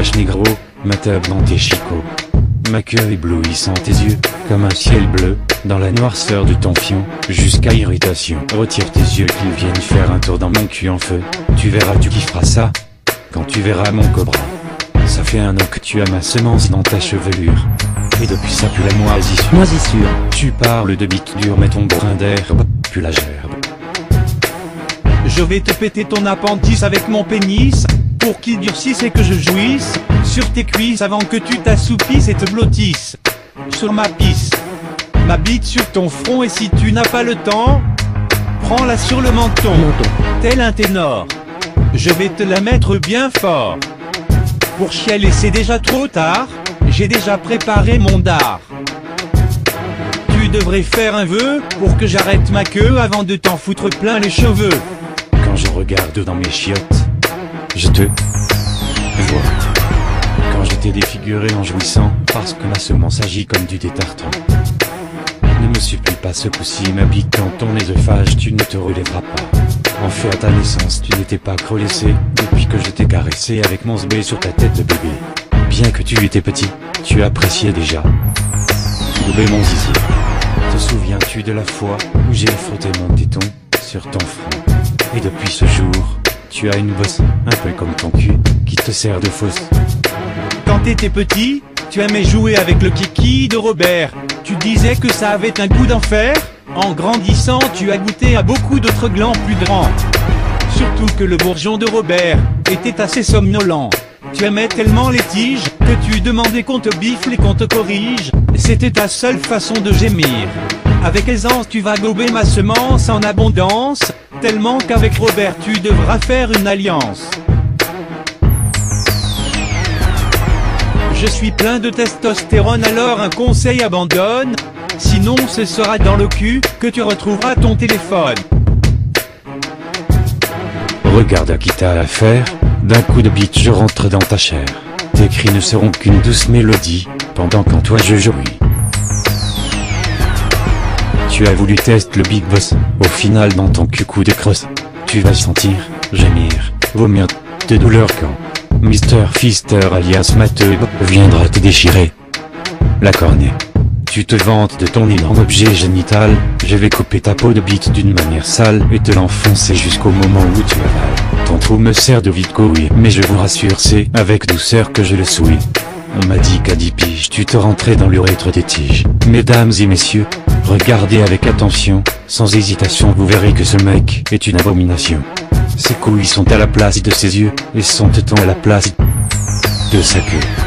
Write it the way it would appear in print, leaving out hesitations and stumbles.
wesh négro, ma table dans tes chicots. Ma queue éblouissant tes yeux, comme un ciel bleu, dans la noirceur de ton fion, jusqu'à irritation. Retire tes yeux qu'ils viennent faire un tour dans mon cul en feu. Tu verras, tu kifferas ça, quand tu verras mon cobra. Ça fait un an que tu as ma semence dans ta chevelure, et depuis ça pue la moisissure. Tu parles de bite dure mais ton brin d'herbe pue la gerbe. Je vais te péter ton appendice avec mon pénis, pour qu'il durcisse et que je jouisse sur tes cuisses avant que tu t'assoupisses et te blottisses sur ma pisse. Ma bite sur ton front, et si tu n'as pas le temps, prends-la sur le menton, tel un ténor. Je vais te la mettre bien fort. Pour chialer c'est déjà trop tard, j'ai déjà préparé mon dard. Tu devrais faire un vœu, pour que j'arrête ma queue avant de t'en foutre plein les cheveux. Quand je regarde dans mes chiottes, je te vois. Quand je t'ai défiguré en jouissant, parce que ma semence agit comme du détartrant. Ne me supplie pas ce coup-ci, ma bite dans ton œsophage, tu ne te relèveras pas. En fait à ta naissance tu n'étais pas crelaissé, depuis que je t'ai caressé avec mon sbé sur ta tête de bébé. Bien que tu étais petit, tu appréciais déjà doubler mon zizi. Te souviens-tu de la fois où j'ai frotté mon téton sur ton front? Et depuis ce jour, tu as une bosse, un peu comme ton cul, qui te sert de fausse. Quand t'étais petit, tu aimais jouer avec le kiki de Robert. Tu disais que ça avait un goût d'enfer. En grandissant, tu as goûté à beaucoup d'autres glands plus grands. Surtout que le bourgeon de Robert était assez somnolent. Tu aimais tellement les tiges, que tu demandais qu'on te bifle et qu'on te corrige. C'était ta seule façon de gémir. Avec aisance tu vas gober ma semence en abondance, tellement qu'avec Robert tu devras faire une alliance. Je suis plein de testostérone, alors un conseil, abandonne. Sinon ce sera dans le cul que tu retrouveras ton téléphone. Regarde à qui t'as affaire, d'un coup de bite je rentre dans ta chair. Tes cris ne seront qu'une douce mélodie, pendant qu'en toi je jouis. Tu as voulu tester le Big Boss, au final dans ton cul coup de crosse, tu vas sentir, gémir, vomir de douleur quand Mr. Fister alias Matteux viendra te déchirer la cornée. Tu te vantes de ton énorme objet génital, je vais couper ta peau de bite d'une manière sale et te l'enfoncer jusqu'au moment où tu avales. Ton trou me sert de vide-couille, mais je vous rassure c'est avec douceur que je le souille. On m'a dit qu'à 10 piges tu te rentrais dans l'urètre des tiges. Mesdames et messieurs, regardez avec attention, sans hésitation vous verrez que ce mec est une abomination. Ses couilles sont à la place de ses yeux, et son téton à la place de sa queue.